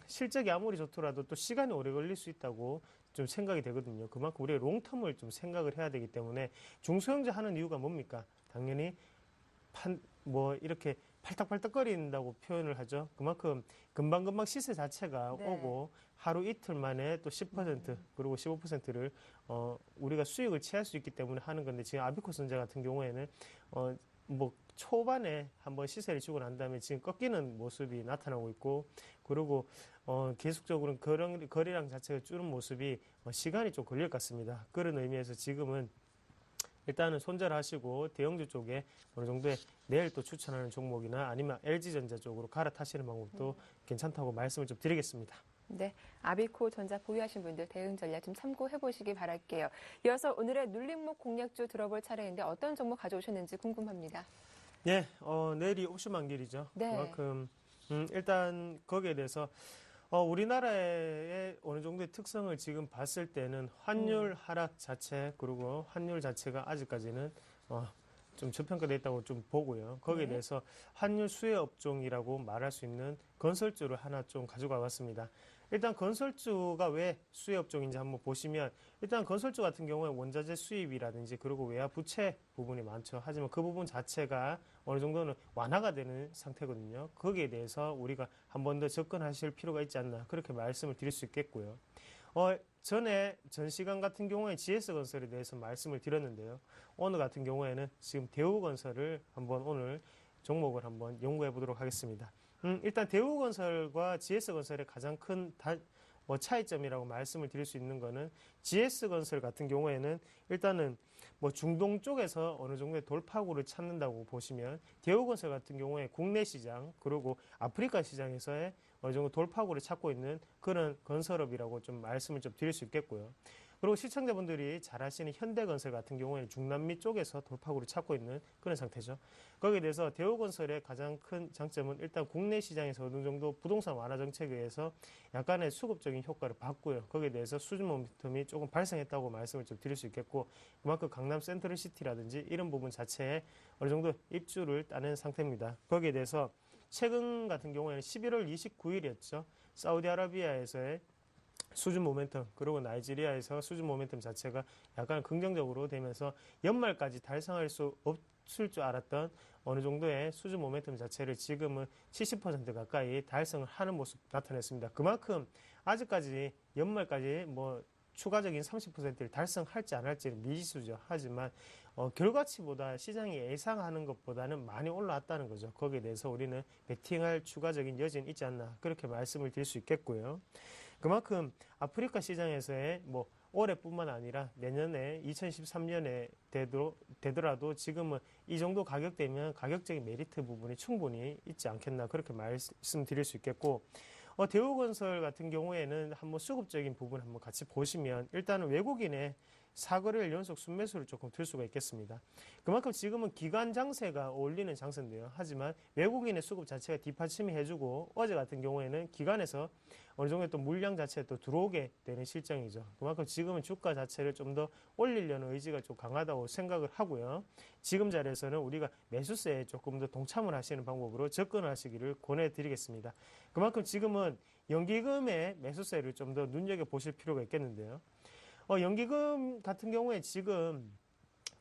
S4: 실적이 아무리 좋더라도 또 시간이 오래 걸릴 수 있다고 좀 생각이 되거든요. 그만큼 우리가 롱텀을 좀 생각을 해야 되기 때문에 중소형주 하는 이유가 뭡니까? 당연히 이렇게 팔딱팔딱거린다고 표현을 하죠. 그만큼 금방금방 시세 자체가
S1: 네.
S4: 오고 하루 이틀 만에 또 10% 그리고 15%를 우리가 수익을 취할 수 있기 때문에 하는 건데 지금 아비코전자 같은 경우에는 초반에 한번 시세를 주고 난 다음에 지금 꺾이는 모습이 나타나고 있고 그리고 계속적으로 거래량 자체가 줄은 모습이 시간이 좀 걸릴 것 같습니다. 그런 의미에서 지금은 일단은 손절하시고 대형주 쪽에 어느 정도의 내일 또 추천하는 종목이나 아니면 LG전자 쪽으로 갈아타시는 방법도 괜찮다고 말씀을 좀 드리겠습니다.
S1: 네, 아비코 전자 보유하신 분들 대응 전략 좀 참고해 보시기 바랄게요. 이어서 오늘의 눌림목 공략주 들어볼 차례인데 어떤 종목 가져오셨는지 궁금합니다.
S4: 네, 내일이 옵션 만기일이죠.
S1: 네.
S4: 그만큼 일단 거기에 대해서 우리나라의 어느 정도의 특성을 지금 봤을 때는 환율 하락 자체 그리고 환율 자체가 아직까지는 좀 저평가되어 있다고 좀 보고요. 거기에
S1: 네.
S4: 대해서 환율 수혜 업종이라고 말할 수 있는 건설주를 하나 좀 가져가 봤습니다. 일단 건설주가 왜 수혜 업종인지 한번 보시면 일단 건설주 같은 경우에 원자재 수입이라든지 그리고 외화 부채 부분이 많죠. 하지만 그 부분 자체가 어느 정도는 완화가 되는 상태거든요. 거기에 대해서 우리가 한 번 더 접근하실 필요가 있지 않나 그렇게 말씀을 드릴 수 있겠고요. 전 시간 같은 경우에 GS건설에 대해서 말씀을 드렸는데요. 오늘 같은 경우에는 지금 대우건설을 한번 오늘 종목을 한번 연구해 보도록 하겠습니다. 일단 대우건설과 GS건설의 가장 큰 차이점이라고 말씀을 드릴 수 있는 거는 GS건설 같은 경우에는 일단은 중동 쪽에서 어느 정도의 돌파구를 찾는다고 보시면 대우건설 같은 경우에 국내 시장 그리고 아프리카 시장에서의 어느 정도 돌파구를 찾고 있는 그런 건설업이라고 좀 말씀을 좀 드릴 수 있겠고요. 그리고 시청자분들이 잘 아시는 현대건설 같은 경우에는 중남미 쪽에서 돌파구를 찾고 있는 그런 상태죠. 거기에 대해서 대우건설의 가장 큰 장점은 일단 국내 시장에서 어느 정도 부동산 완화 정책에 의해서 약간의 수급적인 효과를 받고요. 거기에 대해서 수준 모멘텀이 조금 발생했다고 말씀을 좀 드릴 수 있겠고 그만큼 강남 센트럴시티라든지 이런 부분 자체에 어느 정도 입주를 따낸 상태입니다. 거기에 대해서 최근 같은 경우에는 11월 29일이었죠. 사우디아라비아에서의 수준 모멘텀 그리고 나이지리아에서 수준 모멘텀 자체가 약간 긍정적으로 되면서 연말까지 달성할 수 없을 줄 알았던 어느 정도의 수준 모멘텀 자체를 지금은 70% 가까이 달성을 하는 모습 나타냈습니다. 그만큼 아직까지 연말까지 추가적인 30%를 달성할지 안 할지는 미지수죠. 하지만 결과치보다 시장이 예상하는 것보다는 많이 올라왔다는 거죠. 거기에 대해서 우리는 베팅할 추가적인 여지는 있지 않나 그렇게 말씀을 드릴 수 있겠고요. 그만큼 아프리카 시장에서의 뭐 올해뿐만 아니라 내년에 2013년에 되더라도 지금은 이 정도 가격대면 가격적인 메리트 부분이 충분히 있지 않겠나 그렇게 말씀드릴 수 있겠고 대우건설 같은 경우에는 한번 수급적인 부분 한번 같이 보시면 일단은 외국인의 4거래일 연속 순매수를 조금 들 수가 있겠습니다. 그만큼 지금은 기관 장세가 어울리는 장세인데요. 하지만 외국인의 수급 자체가 뒷받침이 해주고 어제 같은 경우에는 기관에서 어느 정도 또 물량 자체가 또 들어오게 되는 실정이죠. 그만큼 지금은 주가 자체를 좀 더 올리려는 의지가 좀 강하다고 생각을 하고요. 지금 자리에서는 우리가 매수세에 조금 더 동참을 하시는 방법으로 접근을 하시기를 권해드리겠습니다. 그만큼 지금은 연기금의 매수세를 좀 더 눈여겨보실 필요가 있겠는데요. 연기금 같은 경우에 지금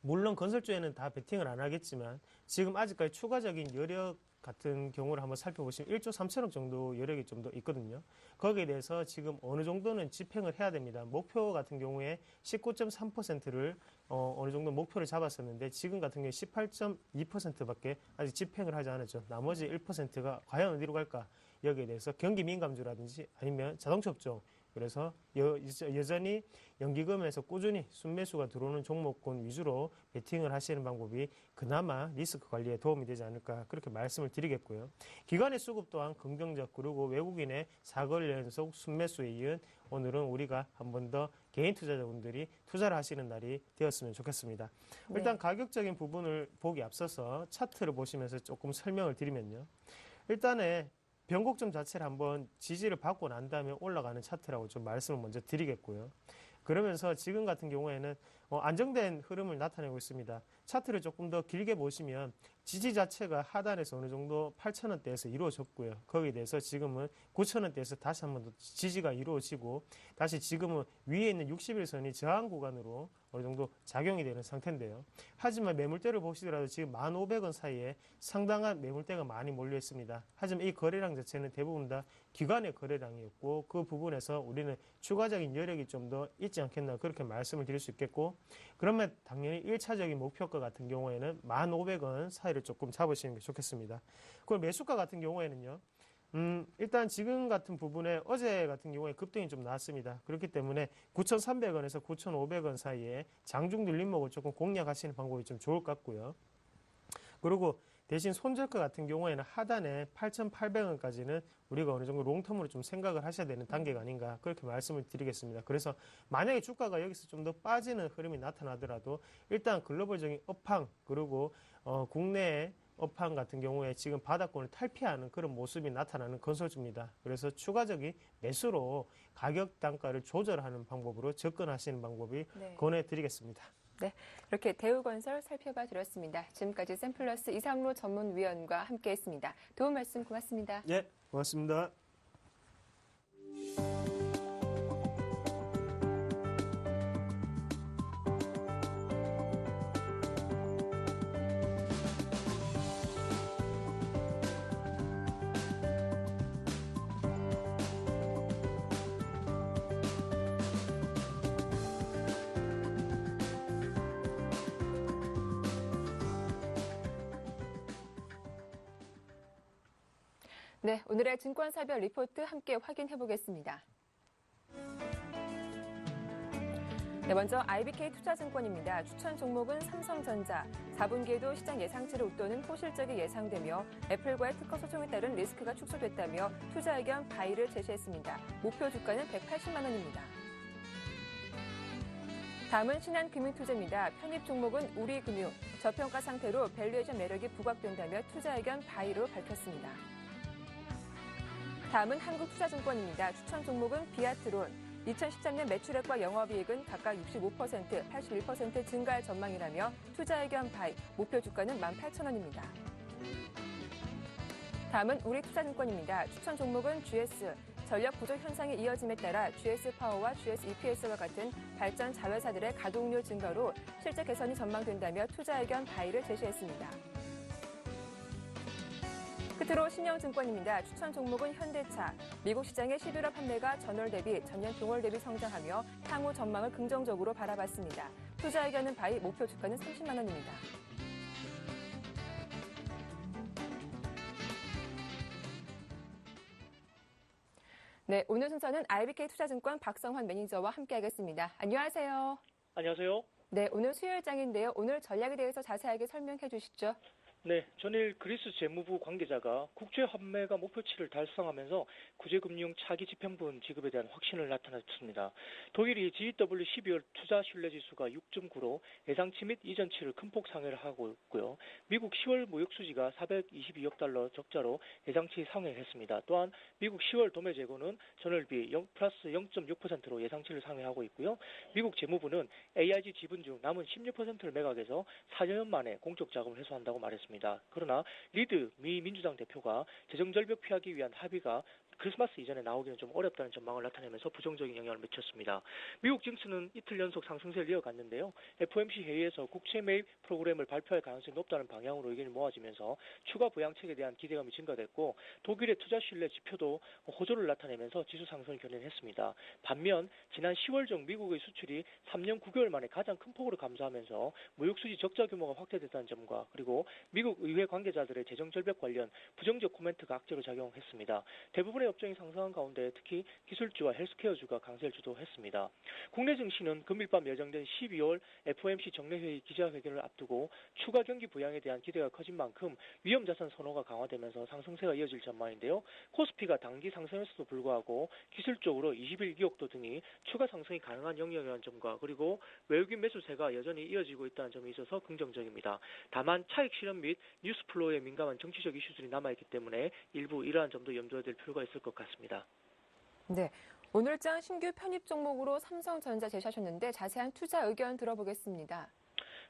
S4: 물론 건설주에는 다 베팅을 안 하겠지만 지금 아직까지 추가적인 여력 같은 경우를 한번 살펴보시면 1조 3천억 정도 여력이 좀 더 있거든요. 거기에 대해서 지금 어느 정도는 집행을 해야 됩니다. 목표 같은 경우에 19.3%를 어느 정도 목표를 잡았었는데 지금 같은 경우에 18.2%밖에 아직 집행을 하지 않았죠. 나머지 1%가 과연 어디로 갈까? 여기에 대해서 경기 민감주라든지 아니면 자동차 업종 그래서 여전히 연기금에서 꾸준히 순매수가 들어오는 종목군 위주로 베팅을 하시는 방법이 그나마 리스크 관리에 도움이 되지 않을까 그렇게 말씀을 드리겠고요. 기관의 수급 또한 긍정적 그리고 외국인의 4거래 연속 순매수에 이은 오늘은 우리가 한 번 더 개인 투자자분들이 투자를 하시는 날이 되었으면 좋겠습니다.
S1: 네.
S4: 일단 가격적인 부분을 보기 앞서서 차트를 보시면서 조금 설명을 드리면요. 일단은 변곡점 자체를 한번 지지를 받고 난 다음에 올라가는 차트라고 좀 말씀을 먼저 드리겠고요. 그러면서 지금 같은 경우에는 안정된 흐름을 나타내고 있습니다. 차트를 조금 더 길게 보시면 지지 자체가 하단에서 어느 정도 8,000원대에서 이루어졌고요. 거기에 대해서 지금은 9,000원대에서 다시 한번 더 지지가 이루어지고 다시 지금은 위에 있는 60일선이 저항 구간으로 어느 정도 작용이 되는 상태인데요. 하지만 매물대를 보시더라도 지금 1,500원 사이에 상당한 매물대가 많이 몰려 있습니다. 하지만 이 거래량 자체는 대부분 다 기관의 거래량이었고 그 부분에서 우리는 추가적인 여력이 좀 더 있지 않겠나 그렇게 말씀을 드릴 수 있겠고 그러면 당연히 1차적인 목표가 같은 경우에는 1,500원 사이를 조금 잡으시는 게 좋겠습니다. 그리고 매수가 같은 경우에는요. 일단 지금 같은 부분에 어제 같은 경우에 급등이 좀 나왔습니다. 그렇기 때문에 9,300원에서 9,500원 사이에 장중 눌림목을 조금 공략하시는 방법이 좀 좋을 것 같고요. 그리고 대신 손절가 같은 경우에는 하단에 8,800원까지는 우리가 어느 정도 롱텀으로 좀 생각을 하셔야 되는 단계가 아닌가 그렇게 말씀을 드리겠습니다. 그래서 만약에 주가가 여기서 좀 더 빠지는 흐름이 나타나더라도 일단 글로벌적인 업황 그리고 국내의 업황 같은 경우에 지금 바닥권을 탈피하는 그런 모습이 나타나는 건설주입니다. 그래서 추가적인 매수로 가격 단가를 조절하는 방법으로 접근하시는 방법이
S1: 네.
S4: 권해드리겠습니다.
S1: 네, 이렇게 대우건설 살펴봐 드렸습니다. 지금까지 샘플러스 이상로 전문위원과 함께했습니다. 도움 말씀 고맙습니다.
S4: 예, 고맙습니다.
S1: 네, 오늘의 증권사별 리포트 함께 확인해 보겠습니다. 네, 먼저 IBK 투자증권입니다. 추천 종목은 삼성전자. 4분기에도 시장 예상치를 웃도는 호실적이 예상되며 애플과의 특허 소송에 따른 리스크가 축소됐다며 투자 의견 바이를 제시했습니다. 목표 주가는 180만 원입니다. 다음은 신한금융투자입니다. 편입 종목은 우리금융. 저평가 상태로 밸류에이션 매력이 부각된다며 투자 의견 바이로 밝혔습니다. 다음은 한국투자증권입니다. 추천 종목은 비아트론. 2013년 매출액과 영업이익은 각각 65%, 81% 증가할 전망이라며 투자 의견 바이, 목표 주가는 18,000원입니다. 다음은 우리투자증권입니다. 추천 종목은 GS. 전력 부족 현상이 이어짐에 따라 GS파워와 GSEPS와 같은 발전 자회사들의 가동률 증가로 실적 개선이 전망된다며 투자 의견 바이를 제시했습니다. 끝으로 신영증권입니다. 추천 종목은 현대차. 미국 시장의 11월 판매가 전월 대비, 전년 동월 대비 성장하며 향후 전망을 긍정적으로 바라봤습니다. 투자 의견은 바이, 목표 주가는 30만 원입니다. 네, 오늘 순서는 IBK 투자증권 박성환 매니저와 함께하겠습니다. 안녕하세요.
S5: 안녕하세요.
S1: 네, 오늘 수요일장인데요. 오늘 전략에 대해서 자세하게 설명해 주시죠.
S5: 네, 전일 그리스 재무부 관계자가 국제 환매가 목표치를 달성하면서 구제금융 차기 지평분 지급에 대한 확신을 나타냈습니다. 독일이 GW 12월 투자 신뢰지수가 6.9로 예상치 및 이전치를 큰 폭 상회를 하고 있고요. 미국 10월 무역 수지가 422억 달러 적자로 예상치 상회했습니다. 또한 미국 10월 도매 재고는 전월 비 플러스 0.6%로 예상치를 상회하고 있고요. 미국 재무부는 AIG 지분 중 남은 16%를 매각해서 4년 만에 공적 자금을 회수한다고 말했습니다. 그러나 리드 미 민주당 대표가 재정절벽 피하기 위한 합의가 크리스마스 이전에 나오기는 좀 어렵다는 전망을 나타내면서 부정적인 영향을 미쳤습니다. 미국 증시는 이틀 연속 상승세를 이어갔는데요. FOMC 회의에서 국채 매입 프로그램을 발표할 가능성이 높다는 방향으로 의견이 모아지면서 추가 부양책에 대한 기대감이 증가됐고 독일의 투자 신뢰 지표도 호조를 나타내면서 지수 상승을 견인했습니다. 반면 지난 10월 중 미국의 수출이 3년 9개월 만에 가장 큰 폭으로 감소하면서 무역 수지 적자 규모가 확대됐다는 점과 그리고 미국 의회 관계자들의 재정 절벽 관련 부정적 코멘트가 악재로 작용했습니다. 대부분의 업종이 상승한 가운데 특히 기술주와 헬스케어주가 강세를 주도했습니다. 국내 증시는 금일 밤 예정된 12월 FOMC 정례회의 기자회견을 앞두고 추가 경기 부양에 대한 기대가 커진 만큼 위험자산 선호가 강화되면서 상승세가 이어질 전망인데요. 코스피가 단기 상승에서도 불구하고 기술적으로 20일 기록도 등이 추가 상승이 가능한 영역이라는 점과 그리고 외국인 매수세가 여전히 이어지고 있다는 점이 있어서 긍정적입니다. 다만 차익 실현 및 뉴스 플로우에 민감한 정치적 이슈들이 남아있기 때문에 일부 이러한 점도 염두에 둘 필요가 있을 것 같습니다.
S1: 네, 오늘장 신규 편입 종목으로 삼성전자 제시하셨는데 자세한 투자 의견 들어보겠습니다.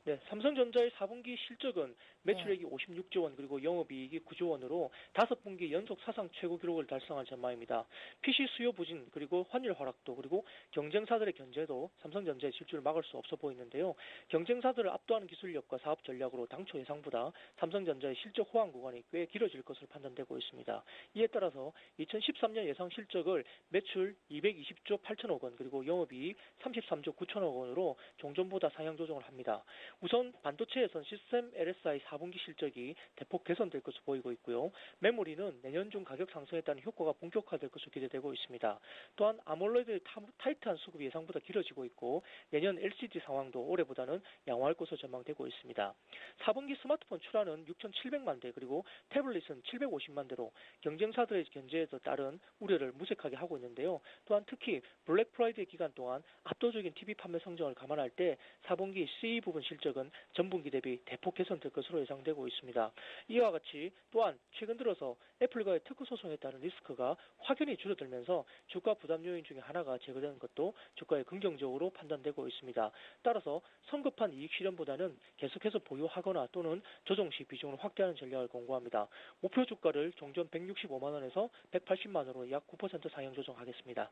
S5: 네, 삼성전자의 4분기 실적은 매출액이 56조 원 그리고 영업이익이 9조 원으로 5분기 연속 사상 최고 기록을 달성한 전망입니다. PC 수요 부진 그리고 환율 하락도 그리고 경쟁사들의 견제도 삼성전자의 질주를 막을 수 없어 보이는데요. 경쟁사들을 압도하는 기술력과 사업 전략으로 당초 예상보다 삼성전자의 실적 호황 구간이 꽤 길어질 것으로 판단되고 있습니다. 이에 따라서 2013년 예상 실적을 매출 220조 8천억 원 그리고 영업이익 33조 9천억 원으로 종전보다 상향 조정을 합니다. 우선 반도체에선 시스템 LSI 4분기 실적이 대폭 개선될 것으로 보이고 있고요. 메모리는 내년 중 가격 상승에 따른 효과가 본격화될 것으로 기대되고 있습니다. 또한 아몰레드의 타이트한 수급이 예상보다 길어지고 있고 내년 LCD 상황도 올해보다는 양호할 것으로 전망되고 있습니다. 4분기 스마트폰 출하는 6,700만 대 그리고 태블릿은 750만 대로 경쟁사들의 견제에 따른 우려를 무색하게 하고 있는데요. 또한 특히 블랙 프라이데이 기간 동안 압도적인 TV 판매 성적을 감안할 때 4분기 CE 부분 실적은 전분기 대비 대폭 개선될 것으로 예상되고 있습니다. 이와 같이 또한 최근 들어서 애플과의 특허 소송에 따른 리스크가 확연히 줄어들면서 주가 부담 요인 중에 하나가 제거되는 것도 주가에 긍정적으로 판단되고 있습니다. 따라서 성급한 이익 실현보다는 계속해서 보유하거나 또는 조정 시 비중을 확대하는 전략을 권고합니다. 목표 주가를 종전 165만 원에서 180만 원으로 약 9% 상향 조정하겠습니다.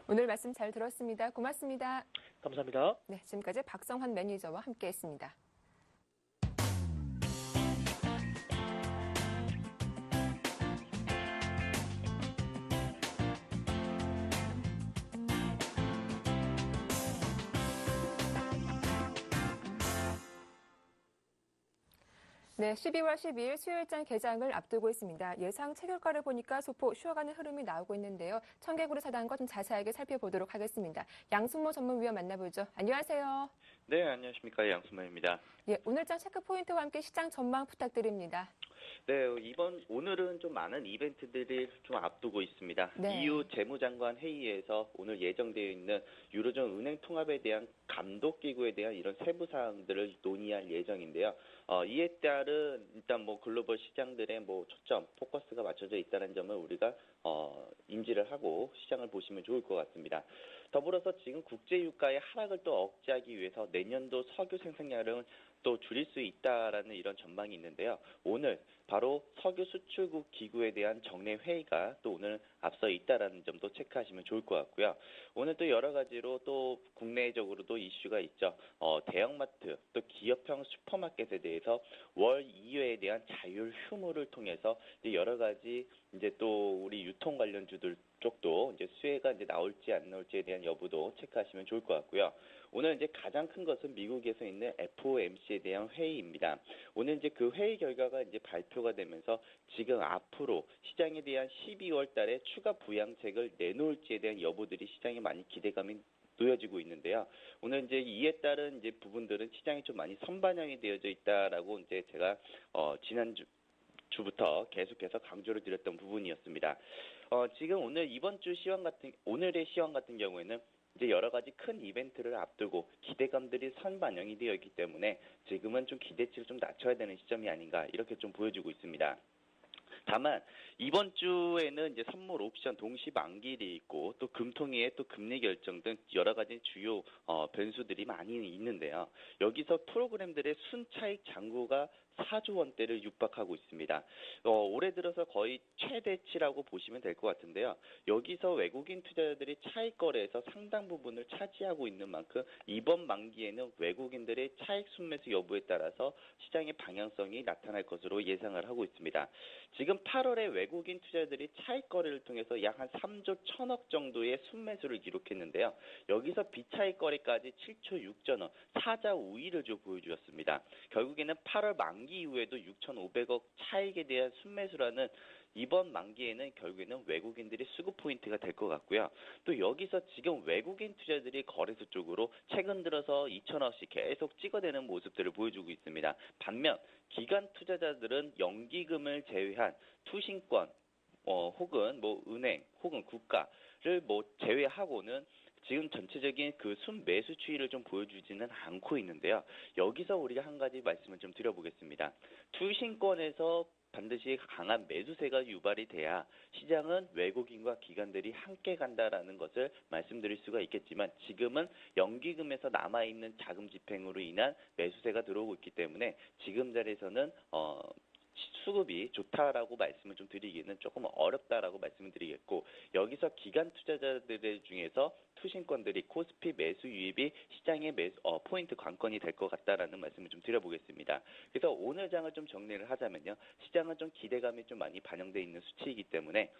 S1: 오늘 말씀 잘 들었습니다. 고맙습니다.
S5: 감사합니다.
S1: 네, 지금까지 박성환 매니저와 함께했습니다. 네, 12월 12일 수요일장 개장을 앞두고 있습니다. 예상 체결가를 보니까 소폭 쉬어가는 흐름이 나오고 있는데요. 청개구리 사단과 좀 자세하게 살펴보도록 하겠습니다. 양순모 전문위원 만나보죠. 안녕하세요.
S6: 네, 안녕하십니까. 양순모입니다.
S1: 예, 오늘장 체크 포인트와 함께 시장 전망 부탁드립니다.
S6: 네, 오늘은 좀 많은 이벤트들이 좀 앞두고 있습니다.
S1: 네.
S6: EU 재무장관 회의에서 오늘 예정되어 있는 유로존 은행 통합에 대한 감독 기구에 대한 이런 세부 사항들을 논의할 예정인데요. 이에 따른 일단 글로벌 시장들의 초점, 포커스가 맞춰져 있다는 점을 우리가 인지를 하고 시장을 보시면 좋을 것 같습니다. 더불어서 지금 국제 유가의 하락을 또 억제하기 위해서 내년도 석유 생산량을 또 줄일 수 있다라는 이런 전망이 있는데요. 오늘 바로 석유 수출국 기구에 대한 정례 회의가 또 오늘 앞서 있다라는 점도 체크하시면 좋을 것 같고요. 오늘 또 여러 가지로 또 국내적으로도 이슈가 있죠. 대형마트 또 기업형 슈퍼마켓에 대해서 월 2회에 대한 자율 휴무를 통해서 여러 가지 이제 또 우리 유통 관련주들 쪽도 이제 수혜가 이제 나올지 안 나올지에 대한 여부도 체크하시면 좋을 것 같고요. 오늘 이제 가장 큰 것은 미국에서 있는 FOMC에 대한 회의입니다. 오늘 이제 그 회의 결과가 이제 발표가 되면서 지금 앞으로 시장에 대한 12월 달에 추가 부양책을 내놓을지에 대한 여부들이 시장에 많이 기대감이 놓여지고 있는데요. 오늘 이제 이에 따른 이제 부분들은 시장에 좀 많이 선반영이 되어져 있다라고 이제 제가 주부터 계속해서 강조를 드렸던 부분이었습니다. 지금 오늘의 시황 같은 경우에는 이제 여러 가지 큰 이벤트를 앞두고 기대감들이 선반영이 되어 있기 때문에 지금은 좀 기대치를 좀 낮춰야 되는 시점이 아닌가 이렇게 좀 보여지고 있습니다. 다만 이번 주에는 이제 선물 옵션 동시 만기일이 있고 또 금통위의 또 금리 결정 등 여러 가지 주요 변수들이 많이 있는데요. 여기서 프로그램들의 순차익 잔고가 4조 원대를 육박하고 있습니다. 올해 들어서 거의 최대치라고 보시면 될 것 같은데요. 여기서 외국인 투자자들이 차익 거래에서 상당 부분을 차지하고 있는 만큼 이번 만기에는 외국인들의 차익 순매수 여부에 따라서 시장의 방향성이 나타날 것으로 예상을 하고 있습니다. 지금 8월에 외국인 투자자들이 차익 거래를 통해서 약 한 3조 1천억 정도의 순매수를 기록했는데요. 여기서 비차익 거래까지 7조 6천억, 사자 우위를 보여주었습니다. 결국에는 8월 만기 이후에도 6,500억 차익에 대한 순매수라는 이번 만기에는 결국에는 외국인들이 수급 포인트가 될 것 같고요. 또 여기서 지금 외국인 투자들이 거래소 쪽으로 최근 들어서 2천억씩 계속 찍어대는 모습들을 보여주고 있습니다. 반면 기관 투자자들은 연기금을 제외한 투신권 혹은 은행 혹은 국가를 제외하고는 지금 전체적인 그 순매수 추이를 좀 보여주지는 않고 있는데요. 여기서 우리가 한 가지 말씀을 좀 드려보겠습니다. 투신권에서 반드시 강한 매수세가 유발이 돼야 시장은 외국인과 기관들이 함께 간다라는 것을 말씀드릴 수가 있겠지만 지금은 연기금에서 남아있는 자금 집행으로 인한 매수세가 들어오고 있기 때문에 지금 자리에서는 수급이 좋다라고 말씀을 좀 드리기는 조금 어렵다라고 말씀을 드리겠고 여기서 기관 투자자들 중에서 투신권들이 코스피 매수 유입이 시장의 포인트 관건이 될 것 같다라는 말씀을 좀 드려보겠습니다. 그래서 오늘 장을 좀 정리를 하자면요. 시장은 좀 기대감이 좀 많이 반영되어 있는 수치이기 때문에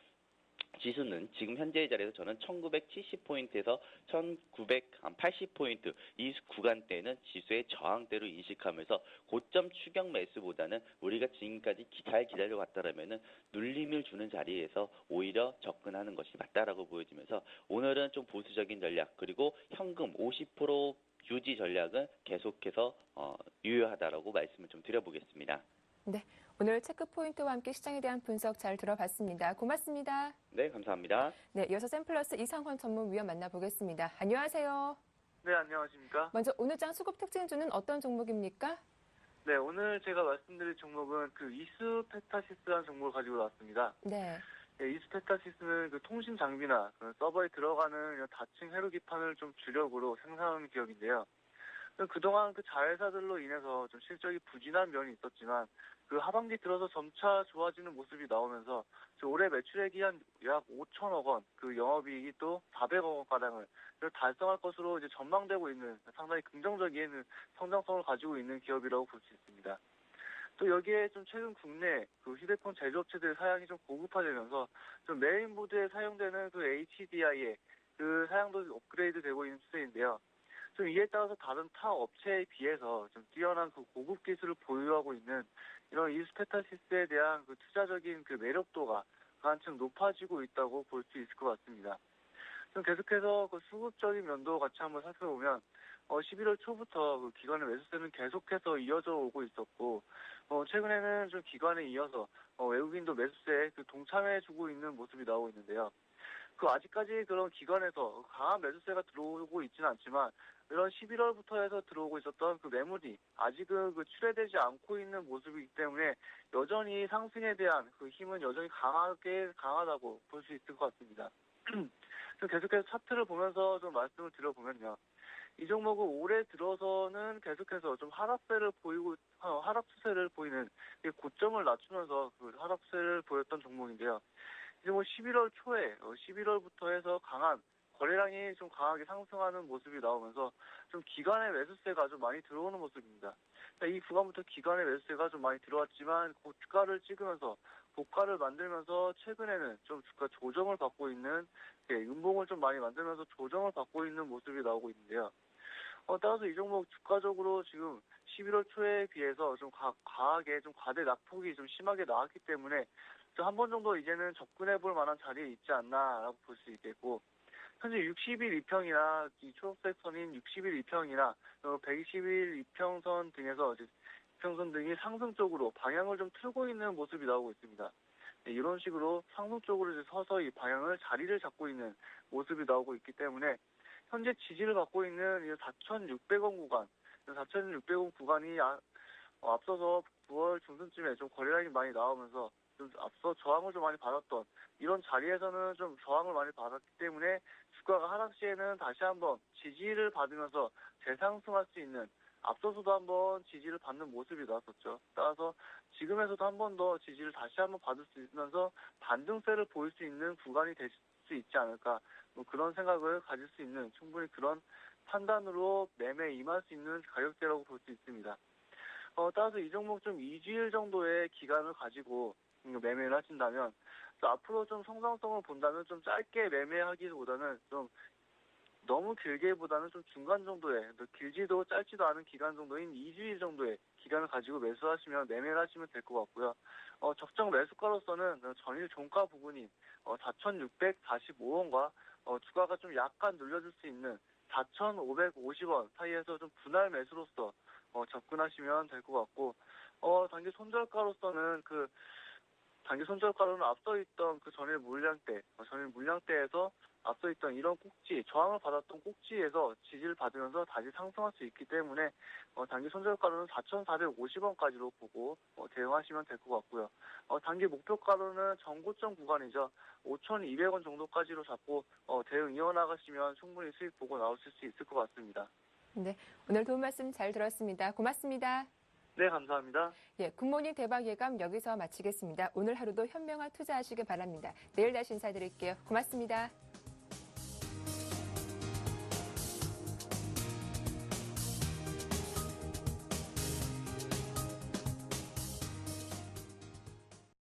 S6: 지수는 지금 현재의 자리에서 저는 1970포인트에서 1980포인트 이 구간대는 지수의 저항대로 인식하면서 고점 추격 매수보다는 우리가 지금까지 잘 기다려왔다라면은 눌림을 주는 자리에서 오히려 접근하는 것이 맞다라고 보여지면서 오늘은 좀 보수적인 전략 그리고 현금 50% 유지 전략은 계속해서 유효하다라고 말씀을 좀 드려보겠습니다.
S1: 네, 오늘 체크 포인트와 함께 시장에 대한 분석 잘 들어봤습니다. 고맙습니다.
S6: 네, 감사합니다.
S1: 네, 이어서 샘플러스 이상헌 전문위원 만나보겠습니다. 안녕하세요.
S7: 네, 안녕하십니까.
S1: 먼저 오늘 장 수급 특징주는 어떤 종목입니까?
S7: 네, 오늘 제가 말씀드릴 종목은 그 이스페타시스라는 종목을 가지고 나왔습니다.
S1: 네.
S7: 네, 이스페타시스는 그 통신 장비나 서버에 들어가는 이런 다층 회로 기판을 좀 주력으로 생산하는 기업인데요. 그동안 그 자회사들로 인해서 좀 실적이 부진한 면이 있었지만 그 하반기 들어서 점차 좋아지는 모습이 나오면서 올해 매출액이 한 약 5천억 원, 그 영업이익이 또 400억 원 가량을 달성할 것으로 이제 전망되고 있는 상당히 긍정적인 성장성을 가지고 있는 기업이라고 볼 수 있습니다. 또 여기에 좀 최근 국내 그 휴대폰 제조업체들 사양이 좀 고급화되면서 좀 메인보드에 사용되는 그 HDI의 그 사양도 업그레이드 되고 있는 추세인데요. 좀 이에 따라서 다른 타 업체에 비해서 좀 뛰어난 그 고급 기술을 보유하고 있는 이런 이스페타시스에 대한 그 투자적인 그 매력도가 한층 높아지고 있다고 볼 수 있을 것 같습니다. 좀 계속해서 그 수급적인 면도 같이 한번 살펴보면 11월 초부터 그 기관의 매수세는 계속해서 이어져 오고 있었고 최근에는 좀 기관에 이어서 외국인도 매수세에 그 동참해주고 있는 모습이 나오고 있는데요. 그 아직까지 그런 기관에서 강한 매수세가 들어오고 있지는 않지만 이런 11월부터 해서 들어오고 있었던 그 매물이 아직은 그 출회되지 않고 있는 모습이기 때문에 여전히 상승에 대한 그 힘은 여전히 강하다고 볼 수 있을 것 같습니다. 계속해서 차트를 보면서 좀 말씀을 드려보면요. 이 종목은 올해 들어서는 계속해서 좀 하락 추세를 보이는 고점을 낮추면서 그 하락 추세를 보였던 종목인데요. 이제 11월 초에 11월부터 해서 강한 거래량이 좀 강하게 상승하는 모습이 나오면서 좀 기관의 매수세가 좀 많이 들어오는 모습입니다. 이 구간부터 기관의 매수세가 좀 많이 들어왔지만 고가를 찍으면서 고가를 만들면서 최근에는 좀 주가 조정을 받고 있는, 음봉을 좀 많이 만들면서 조정을 받고 있는 모습이 나오고 있는데요. 따라서 이 종목 주가적으로 지금 11월 초에 비해서 좀 과하게 좀 과대 낙폭이 좀 심하게 나왔기 때문에 좀 한 번 정도 이제는 접근해 볼 만한 자리에 있지 않나라고 볼 수 있겠고, 현재 60일 이평이나 이 초록색 선인 60일 이평이나 120일 이평선 등에서 이평선 등이 상승 쪽으로 방향을 좀 틀고 있는 모습이 나오고 있습니다. 네, 이런 식으로 상승 쪽으로 이제 서서히 방향을 자리를 잡고 있는 모습이 나오고 있기 때문에 현재 지지를 받고 있는 4,600원 구간, 4,600원 구간이 앞서서 9월 중순쯤에 좀 거래량이 많이 나오면서 좀 앞서 저항을 좀 많이 받았던 이런 자리에서는 좀 저항을 많이 받았기 때문에 주가가 하락 시에는 다시 한번 지지를 받으면서 재상승할 수 있는, 앞서서도 한번 지지를 받는 모습이 나왔었죠. 따라서 지금에서도 한 번 더 지지를 다시 한번 받을 수 있으면서 반등세를 보일 수 있는 구간이 될 수 있지 않을까, 그런 생각을 가질 수 있는, 충분히 그런 판단으로 매매에 임할 수 있는 가격대라고 볼 수 있습니다. 따라서 이 종목 좀 2주일 정도의 기간을 가지고 매매를 하신다면, 앞으로 좀 성장성을 본다면 좀 짧게 매매하기보다는 좀 너무 길게보다는 좀 중간 정도의, 길지도 짧지도 않은 기간 정도인 2주일 정도의 기간을 가지고 매수하시면, 매매를 하시면 될 것 같고요. 적정 매수가로서는 전일 종가 부근인 4,645원과 주가가 좀 약간 눌려줄 수 있는 4,550원 사이에서 좀 분할 매수로서 접근하시면 될 것 같고, 단기 손절가로서는 단기 손절가로는 앞서 있던 전일 물량대에서 앞서 있던 이런 꼭지, 저항을 받았던 꼭지에서 지지를 받으면서 다시 상승할 수 있기 때문에 단기 손절가로는 4,450원까지로 보고 대응하시면 될 것 같고요. 단기 목표가로는 전고점 구간이죠. 5,200원 정도까지로 잡고 대응 이어나가시면 충분히 수익 보고 나오실 수 있을 것 같습니다.
S1: 네, 오늘 도움 말씀 잘 들었습니다. 고맙습니다.
S7: 네, 감사합니다.
S1: 예, 굿모닝 대박 예감 여기서 마치겠습니다. 오늘 하루도 현명한 투자하시길 바랍니다. 내일 다시 인사드릴게요. 고맙습니다.